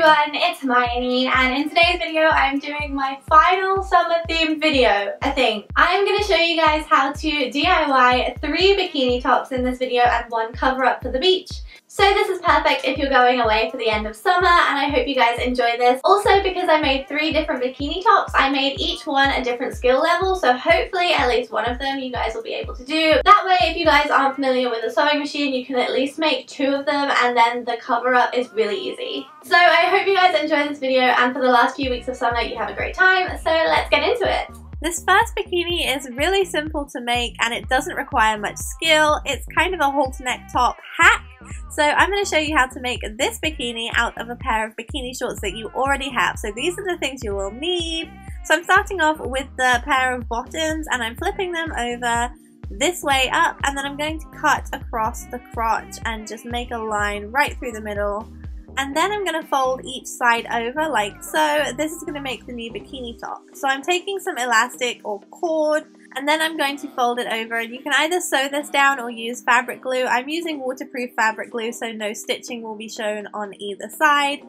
everyone, it's Hermione, and in today's video I'm doing my final summer themed video, I think. I'm going to show you guys how to DIY 3 bikini tops in this video and 1 cover up for the beach. So this is perfect if you're going away for the end of summer, and I hope you guys enjoy this. Also, because I made 3 different bikini tops, I made each one a different skill level, so hopefully at least one of them you guys will be able to do. That way, if you guys aren't familiar with a sewing machine, you can at least make 2 of them, and then the cover up is really easy. So I hope you guys enjoy this video, and for the last few weeks of summer you have a great time, so let's get into it. This first bikini is really simple to make and it doesn't require much skill. It's kind of a halter neck top hack. So I'm going to show you how to make this bikini out of a pair of bikini shorts that you already have. So these are the things you will need. So I'm starting off with the pair of bottoms and I'm flipping them over this way up, and then I'm going to cut across the crotch and just make a line right through the middle. And then I'm going to fold each side over like so. This is going to make the new bikini top. So I'm taking some elastic or cord, and then I'm going to fold it over. And you can either sew this down or use fabric glue. I'm using waterproof fabric glue so no stitching will be shown on either side.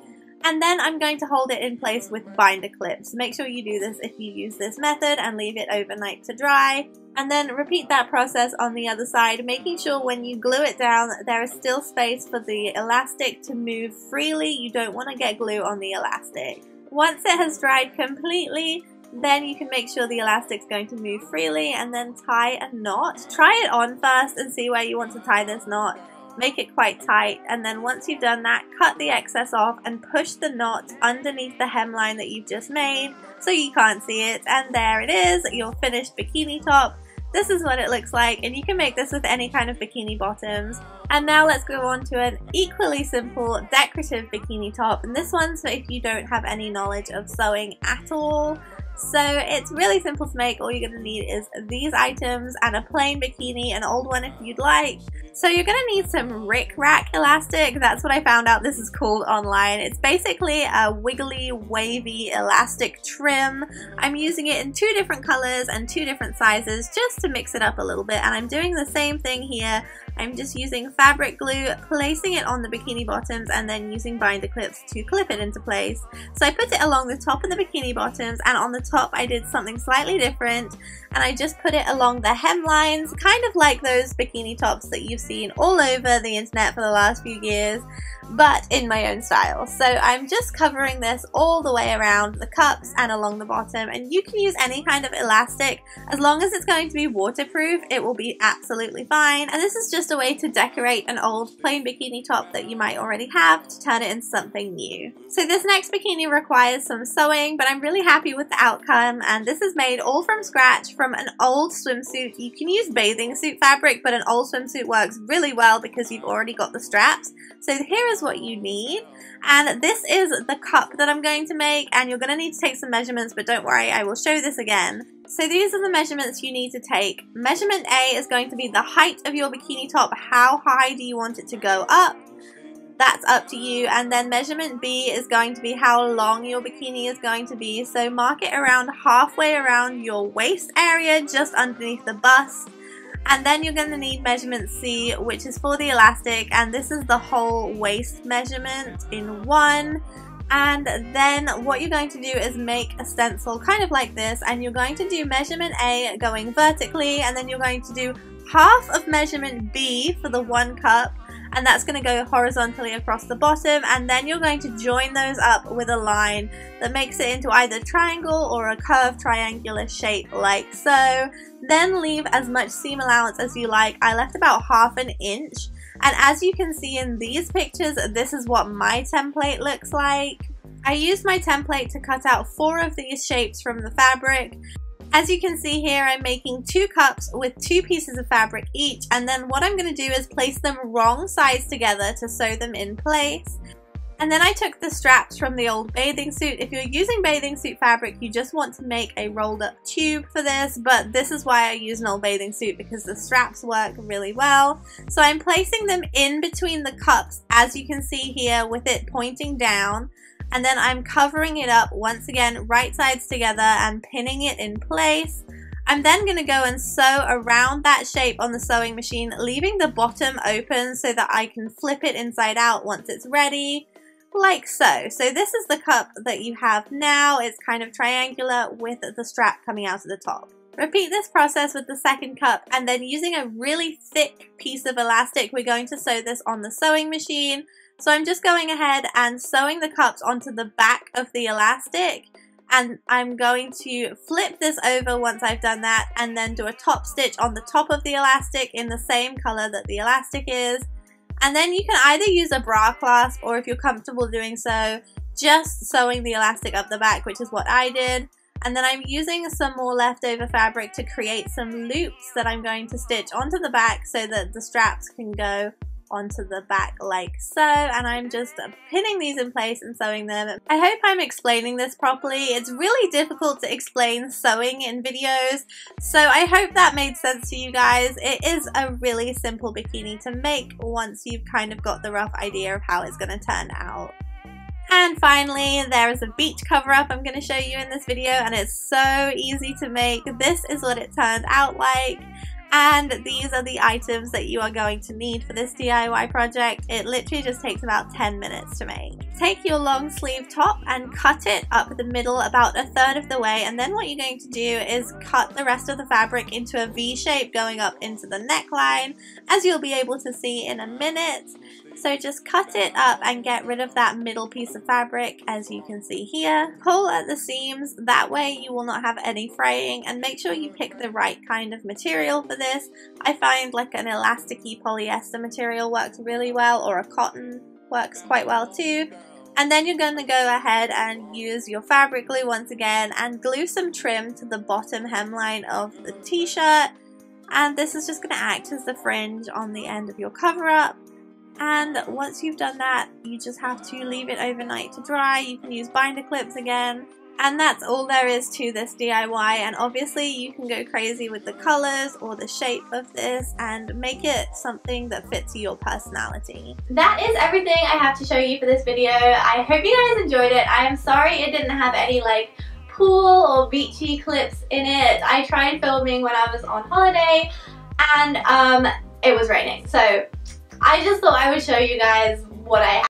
And then I'm going to hold it in place with binder clips. Make sure you do this if you use this method and leave it overnight to dry. And then repeat that process on the other side, making sure when you glue it down there is still space for the elastic to move freely. You don't want to get glue on the elastic. Once it has dried completely, then you can make sure the elastic's going to move freely, and then tie a knot. Try it on first and see where you want to tie this knot. Make it quite tight, and then once you've done that, cut the excess off and push the knot underneath the hemline that you've just made so you can't see it, and there it is, your finished bikini top. This is what it looks like, and you can make this with any kind of bikini bottoms. And now let's go on to an equally simple decorative bikini top, and this one's for if you don't have any knowledge of sewing at all. So it's really simple to make. All you're going to need is these items and a plain bikini, an old one if you'd like. So you're going to need some rick-rack elastic. That's what I found out this is called online. It's basically a wiggly, wavy elastic trim. I'm using it in 2 different colors and 2 different sizes just to mix it up a little bit, and I'm doing the same thing here. I'm just using fabric glue, placing it on the bikini bottoms, and then using binder clips to clip it into place. So I put it along the top of the bikini bottoms, and on the top I did something slightly different, and I just put it along the hemlines, kind of like those bikini tops that you've seen all over the internet for the last few years, but in my own style. So I'm just covering this all the way around the cups and along the bottom, and you can use any kind of elastic. As long as it's going to be waterproof, it will be absolutely fine. And this is just a way to decorate an old plain bikini top that you might already have to turn it into something new. So this next bikini requires some sewing, but I'm really happy with the outcome, and this is made all from scratch from an old swimsuit. You can use bathing suit fabric, but an old swimsuit works really well because you've already got the straps. So here is what you need, and this is the cup that I'm going to make, and you're going to need to take some measurements, but don't worry, I will show this again. So these are the measurements you need to take. Measurement A is going to be the height of your bikini top. How high do you want it to go up? That's up to you. And then measurement B is going to be how long your bikini is going to be. So mark it around halfway around your waist area, just underneath the bust. And then you're going to need measurement C, which is for the elastic, and this is the whole waist measurement in one. And then what you're going to do is make a stencil kind of like this, and you're going to do measurement A going vertically, and then you're going to do half of measurement B for the 1 cup, and that's going to go horizontally across the bottom, and then you're going to join those up with a line that makes it into either triangle or a curved triangular shape like so. Then leave as much seam allowance as you like. I left about ½ an inch. And as you can see in these pictures, this is what my template looks like. I used my template to cut out 4 of these shapes from the fabric. As you can see here, I'm making 2 cups with 2 pieces of fabric each, and then what I'm going to do is place them wrong sides together to sew them in place. And then I took the straps from the old bathing suit. If you're using bathing suit fabric, you just want to make a rolled up tube for this, but this is why I use an old bathing suit, because the straps work really well. So I'm placing them in between the cups, as you can see here, with it pointing down. And then I'm covering it up once again, right sides together, and pinning it in place. I'm then going to go and sew around that shape on the sewing machine, leaving the bottom open so that I can flip it inside out once it's ready. like so. So this is the cup that you have now. It's kind of triangular with the strap coming out of the top. Repeat this process with the second cup, and then using a really thick piece of elastic, we're going to sew this on the sewing machine. So I'm just going ahead and sewing the cups onto the back of the elastic, and I'm going to flip this over once I've done that, and then do a top stitch on the top of the elastic in the same color that the elastic is. And then you can either use a bra clasp, or if you're comfortable doing so, just sewing the elastic up the back, which is what I did. And then I'm using some more leftover fabric to create some loops that I'm going to stitch onto the back so that the straps can go onto the back like so, and I'm just pinning these in place and sewing them. I hope I'm explaining this properly. It's really difficult to explain sewing in videos, so I hope that made sense to you guys. It is a really simple bikini to make once you've kind of got the rough idea of how it's going to turn out. And finally, there is a beach cover-up I'm going to show you in this video, and it's so easy to make. This is what it turned out like. And these are the items that you are going to need for this DIY project. It literally just takes about 10 minutes to make. Take your long sleeve top and cut it up the middle about a third of the way, and then what you're going to do is cut the rest of the fabric into a V shape going up into the neckline, as you'll be able to see in a minute. So just cut it up and get rid of that middle piece of fabric, as you can see here. Pull at the seams, that way you will not have any fraying, and make sure you pick the right kind of material for this. I find like an elasticy polyester material works really well, or a cotton works quite well too. And then you're going to go ahead and use your fabric glue once again and glue some trim to the bottom hemline of the t-shirt, and this is just going to act as the fringe on the end of your cover-up. And once you've done that, you just have to leave it overnight to dry. You can use binder clips again. And that's all there is to this DIY, and obviously you can go crazy with the colors or the shape of this and make it something that fits your personality. That is everything I have to show you for this video. I hope you guys enjoyed it. I am sorry it didn't have any like pool or beachy clips in it. I tried filming when I was on holiday and it was raining, so I just thought I would show you guys what I